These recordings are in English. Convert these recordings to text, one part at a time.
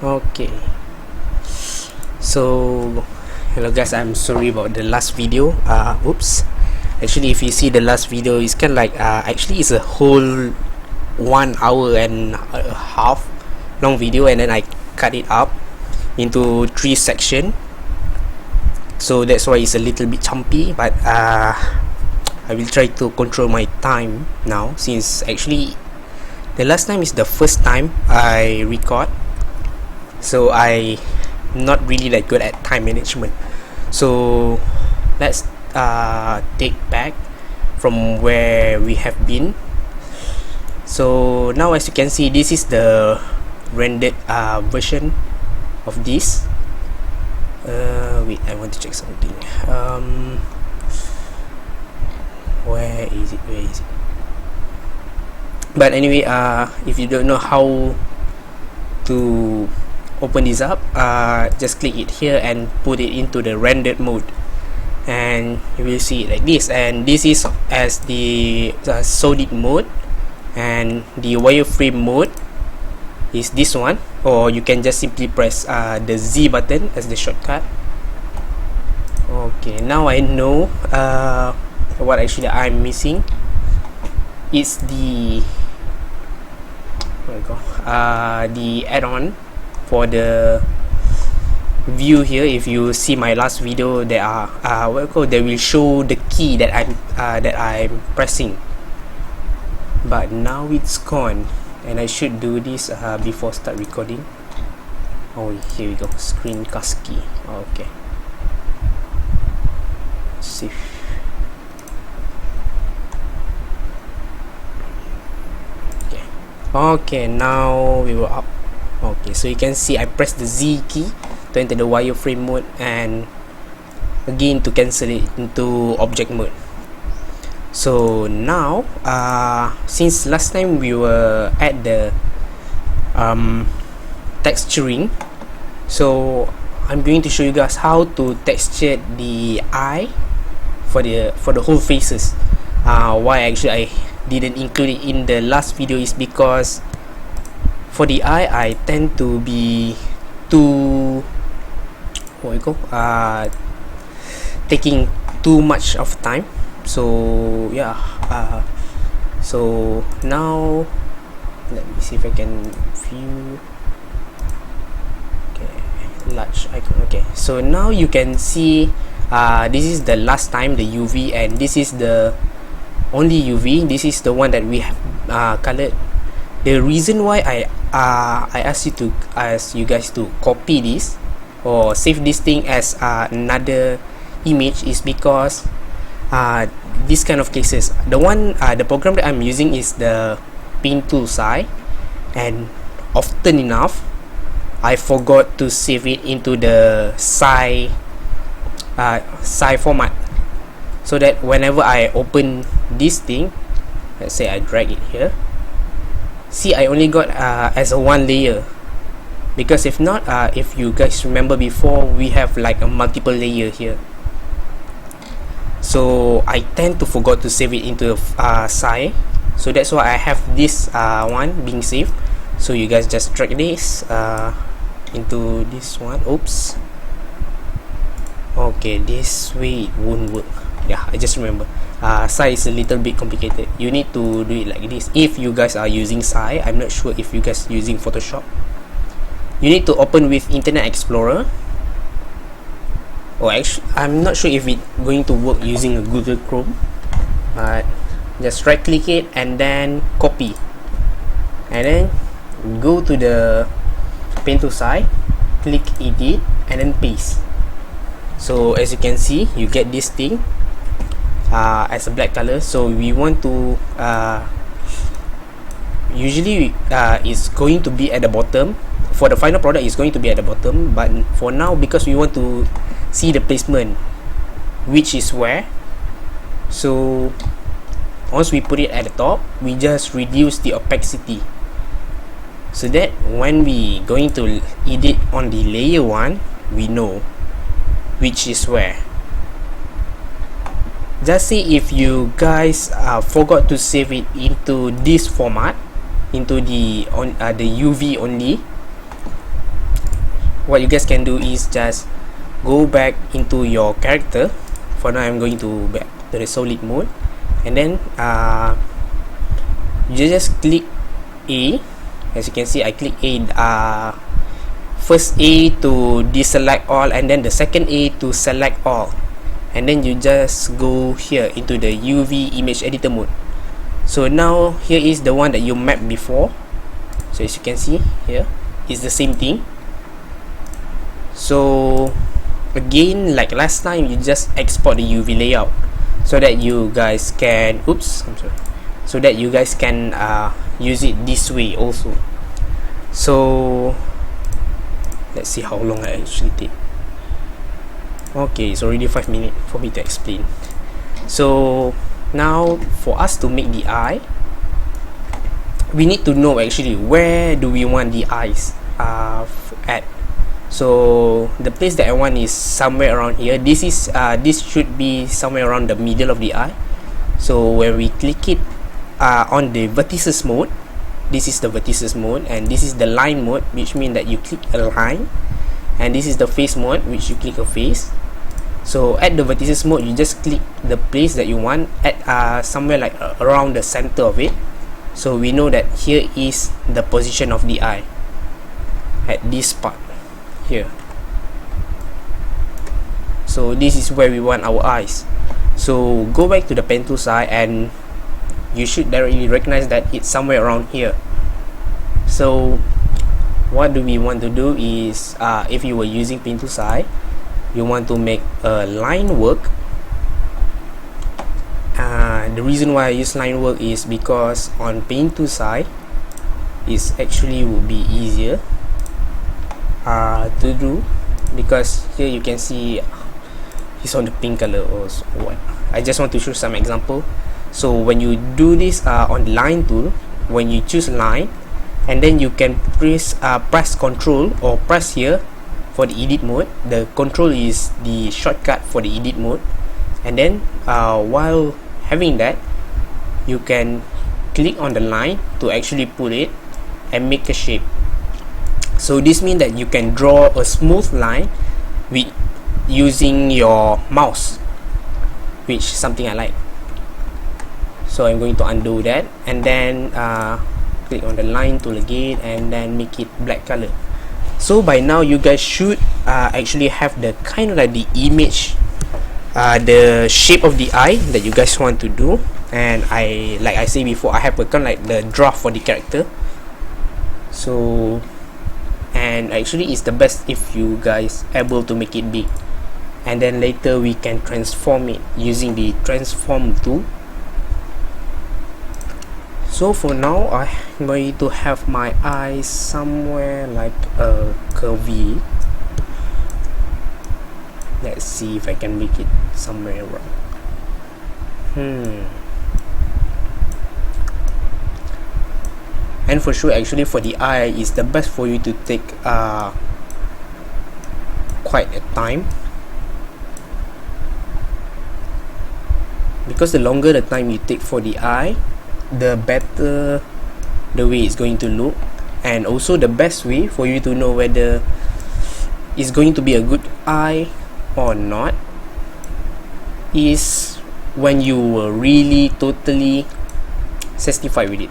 Okay, so hello guys, I'm sorry about the last video. Oops, actually if you see the last video, it's kind of like actually it's a whole 1 hour and a half long video, and then I cut it up into 3 sections, so that's why it's a little bit chumpy, but I will try to control my time now, since actually the last time is the first time I record, so I not really that good at time management. So let's take back from where we have been. So now, as you can see, this is the rendered version of this. Wait, I want to check something. Where is it? But anyway, if you don't know how to open this up, just click it here and put it into the rendered mode, and you will see it like this. And this is as the solid mode, and the wireframe mode is this one, or you can just simply press the Z button as the shortcut. Okay, now I know what actually I'm missing. It's the the add-on for the view here. If you see my last video, there are they will show the key that I'm pressing, but now it's gone, and I should do this before start recording. Oh, here we go, screencast key. Okay, save. Okay, now we were up. Okay, so you can see I press the Z key to enter the wireframe mode, and again to cancel it into object mode. So now, since last time we were at the texturing, so I'm going to show you guys how to texture the eye for the whole faces. Why actually I didn't include it in the last video is because for the eye I tend to be too taking too much of time. So yeah, so now let me see if I can view. Okay, large icon. Okay, so now you can see this is the last time, the UV, and this is the only UV. This is the one that we have colored. The reason why I ask you guys to copy this or save this thing as another image is because this kind of cases, the program that I'm using is the Paint Tool SAI, and often enough I forgot to save it into the SAI format, so that whenever I open this thing, let's say I drag it here, see, I only got as a one layer, because if not, if you guys remember before, we have like a multiple layer here. So I tend to forgot to save it into SAI, so that's why I have this one being saved. So you guys just drag this into this one. Oops. Okay, this way it won't work. Yeah, I just remember. SAI is a little bit complicated. You need to do it like this if you guys are using SAI. I'm not sure if you guys are using Photoshop. You need to open with Internet Explorer, or actually I'm not sure if it's going to work using a Google Chrome, but just right click it and then copy, and then go to the Paint Tool SAI, click edit, and then paste. So as you can see, you get this thing as a black color. So we want to usually it's going to be at the bottom. For the final product, it's going to be at the bottom, but for now, because we want to see the placement, which is where, so once we put it at the top, we just reduce the opacity, so that when we going to edit on the layer 1, we know which is where. Just say if you guys forgot to save it into this format, into the UV only, what you guys can do is just go back into your character. For now I'm going to back to the solid mode, and then you just click A. As you can see, I click A, first A to deselect all, and then the second A to select all, and then you just go here into the UV image editor mode. So now here is the one that you mapped before. So as you can see here, it's the same thing. So again, like last time, you just export the UV layout so that you guys can so that you guys can use it this way also. So let's see how long I actually take. Okay, it's already 5 minutes for me to explain. So now for us to make the eye, we need to know actually where do we want the eyes at. So the place that I want is somewhere around here. This should be somewhere around the middle of the eye. So when we click it on the vertices mode, this is the vertices mode, and this is the line mode, which means that you click a line, and this is the face mode, which you click a face. So at the vertices mode, you just click the place that you want at somewhere like around the center of it. So we know that here is the position of the eye at this part here. So this is where we want our eyes. So go back to the pen tool side, and you should directly recognize that it's somewhere around here. So what do we want to do is, if you were using pen tool side, you want to make a line work. The reason why I use line work is because on pen tool side, it's actually would be easier to do, because here you can see it's on the pink color or what. I just want to show some example. So when you do this on the line tool, when you choose line, and then you can press control or press here for the edit mode. The control is the shortcut for the edit mode, and then while having that, you can click on the line to actually pull it and make a shape. So this means that you can draw a smooth line with using your mouse, which is something I like. So I'm going to undo that, and then click on the line tool again, and then make it black color. So by now you guys should actually have the kind of like the image, the shape of the eye that you guys want to do. And like I said before, I have a kind of like the draft for the character. So, and actually it's the best if you guys able to make it big, and then later we can transform it using the transform tool. So for now, I'm going to have my eyes somewhere like a curvy. Let's see if I can make it somewhere around. And for sure, actually for the eye, it's the best for you to take quite a time, because the longer the time you take for the eye, the better the way it's going to look, and also the best way for you to know whether it's going to be a good eye or not is when you were really totally satisfied with it.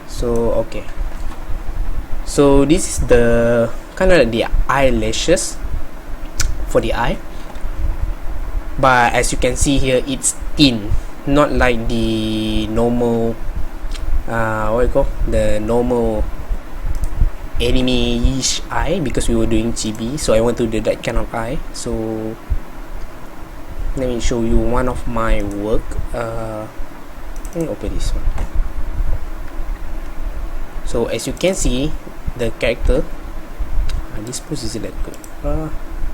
So okay, so this is the kind of the eyelashes for the eye, but as you can see here, it's thin, not like the normal what you call the normal anime-ish eye, because we were doing Chibi. So I want to do that kind of eye. So let me show you one of my work. Let me open this one. So as you can see, the character, this pose isn't that good,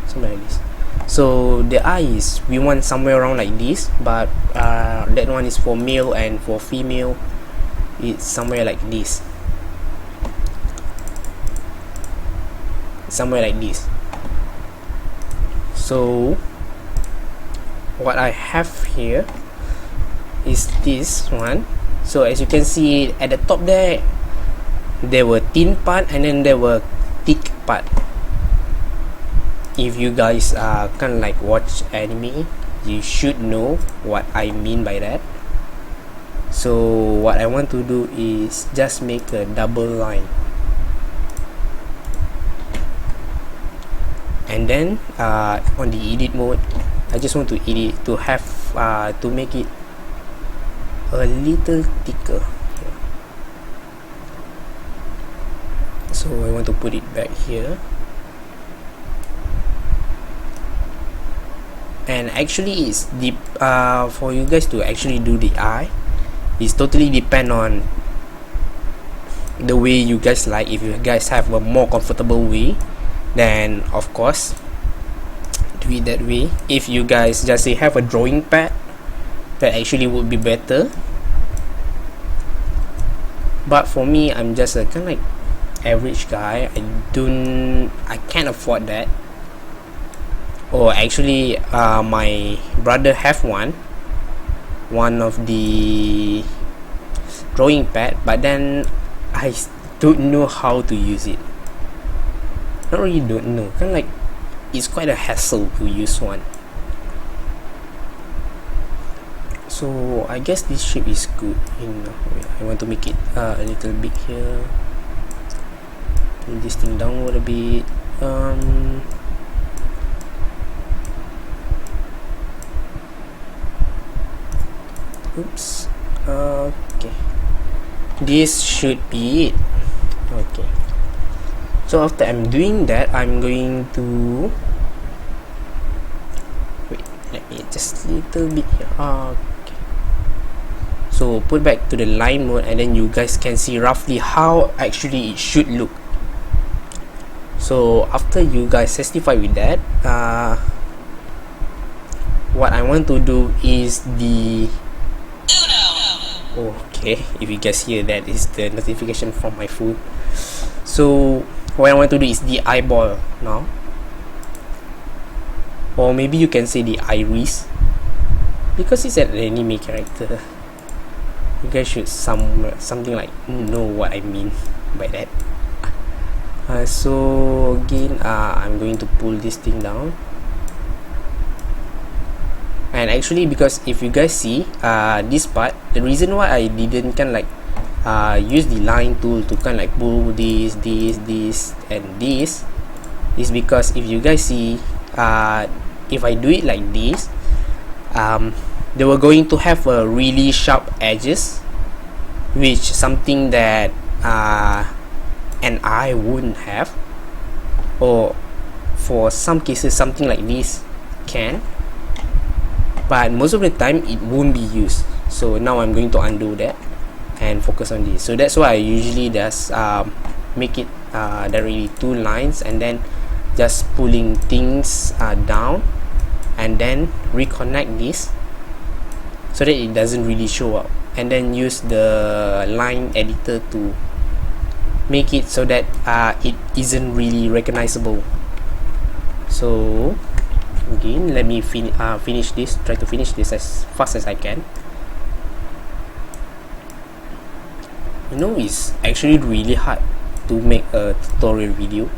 something like this. So the eyes, we want somewhere around like this, but that one is for male, and for female it's somewhere like this, somewhere like this. So what I have here is this one. So as you can see at the top there were thin part, and then there were thick part. If you guys kind of like watch anime, you should know what I mean by that. So what I want to do is just make a double line, and then on the edit mode, I just want to edit to have to make it a little thicker. So I want to put it back here, and actually it's deep for you guys to actually do the eye. It's totally depend on the way you guys like. If you guys have a more comfortable way, then of course do it that way. If you guys just say have a drawing pad, that actually would be better. But for me, I'm just a kind of like average guy. I can't afford that. Or actually my brother have one of the drawing pad, but then I don't know how to use it. Not really don't know, kind of like it's quite a hassle to use one. So I guess this shape is good. I want to make it a little bit here. Pull this thing downward a bit. Oops. Okay. This should be it. Okay. So after I'm doing that, I'm going to wait. Let me just a little bit here. Okay. So put back to the line mode, and then you guys can see roughly how actually it should look. So after you guys satisfied with that, what I want to do is the okay, if you guys hear that, is the notification from my phone. So what I want to do is the eyeball now, or maybe you can say the iris, because it's an anime character. You guys should something like know what I mean by that. So again, I'm going to pull this thing down. And actually, because if you guys see this part, the reason why I didn't kind of like use the line tool to kind of like pull this and this is because if you guys see, if I do it like this, they were going to have a really sharp edges, which something that an eye wouldn't have, or for some cases something like this can, but most of the time it won't be used. So now I'm going to undo that and focus on this. So that's why I usually just make it directly two lines, and then just pulling things down, and then reconnect this so that it doesn't really show up, and then use the line editor to make it so that it isn't really recognizable. So again, let me finish this, try to finish this as fast as I can. You know, it's actually really hard to make a tutorial video,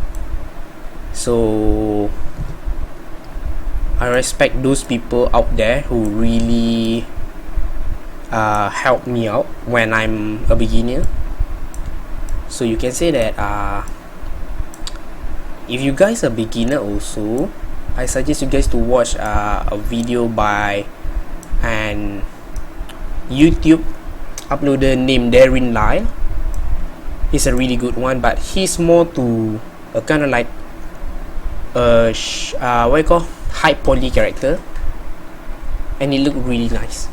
so I respect those people out there who really help me out when I'm a beginner. So you can say that if you guys are beginner also, I suggest you guys to watch a video by an YouTube uploader named Darren Lyle. He's a really good one, but he's more to a kind of like what you call high poly character, and it looked really nice.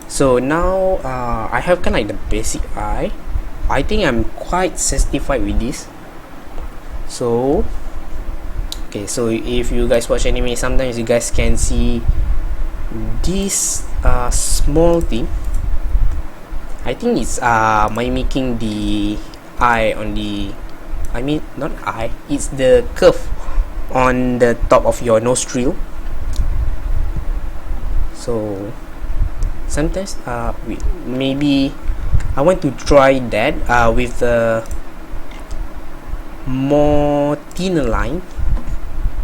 So now I have kind of like the basic eye. I think I'm quite satisfied with this. So okay, so if you guys watch anime, sometimes you guys can see this small thing. I think it's mimicking the eye on the, I mean not eye, it's the curve on the top of your nostril. So sometimes maybe I want to try that with the more thinner line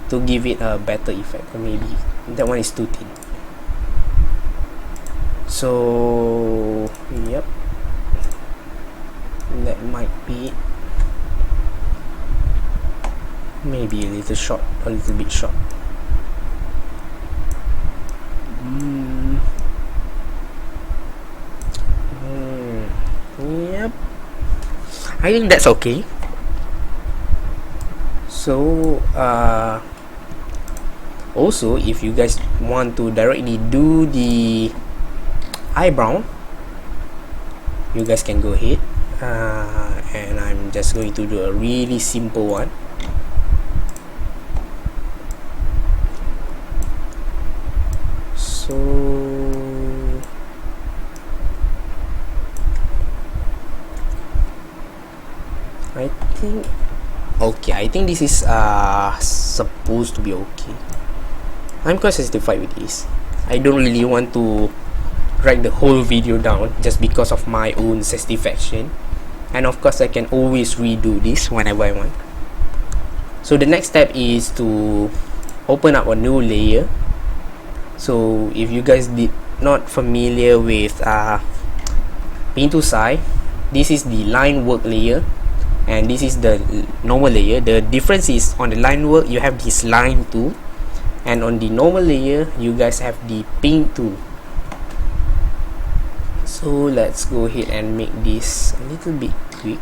to give it a better effect, or maybe that one is too thin. So yep, that might be it. Maybe a little short, a little bit short. Yep, I think that's okay. So also, if you guys want to directly do the eyebrow, you guys can go ahead, and I'm just going to do a really simple one. So I think okay, I think this is supposed to be okay. I'm quite satisfied with this. I don't really want to drag the whole video down just because of my own satisfaction, and of course I can always redo this whenever I want. So the next step is to open up a new layer. So if you guys did not familiar with Pintusai, this is the line work layer and this is the normal layer. The difference is on the line work you have this line tool, and on the normal layer you guys have the paint tool. So let's go ahead and make this a little bit quick.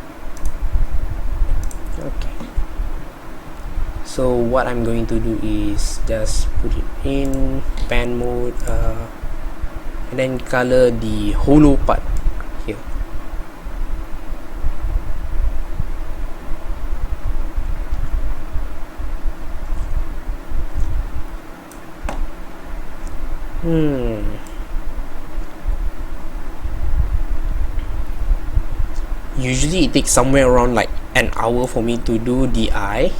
Okay, so what I'm going to do is just put it in pen mode, and then color the hollow part here. Usually it takes somewhere around like an hour for me to do the eye,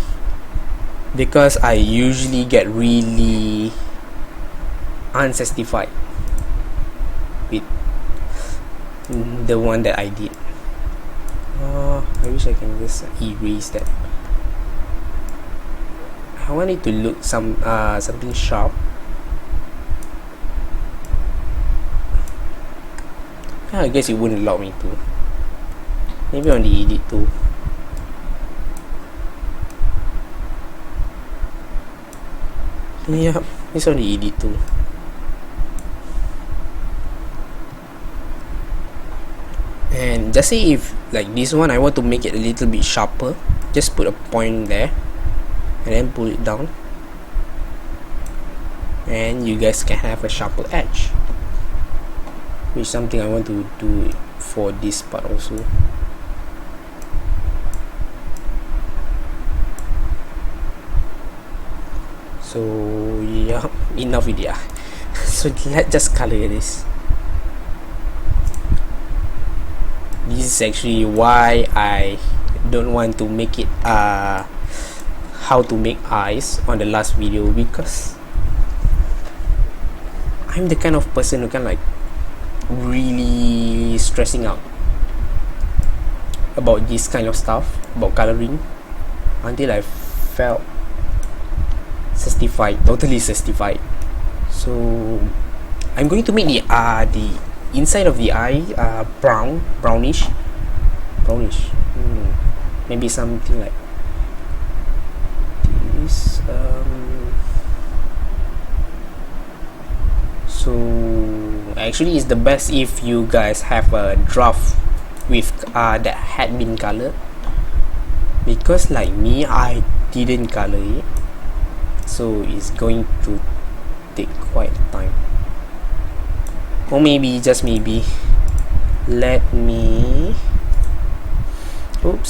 because I usually get really unsatisfied with the one that I did. I wish I can just erase that. I want it to look something sharp. I guess it wouldn't allow me to. Maybe on the edit too. Yeah, it's on the edit too. And just say if like this one I want to make it a little bit sharper, just put a point there and then pull it down, and you guys can have a sharper edge, which is something I want to do for this part also. So yeah, enough video. So let's just color this. This is actually why I don't want to make it how to make eyes on the last video, because I'm the kind of person who can like really stressing out about this kind of stuff, about coloring, until I felt satisfied, totally satisfied. So I'm going to make the inside of the eye brownish. Maybe something like this. So actually it's the best if you guys have a draft with that had been colored, because like me, I didn't color it, so it's going to take quite time. Or maybe, just maybe, let me, oops,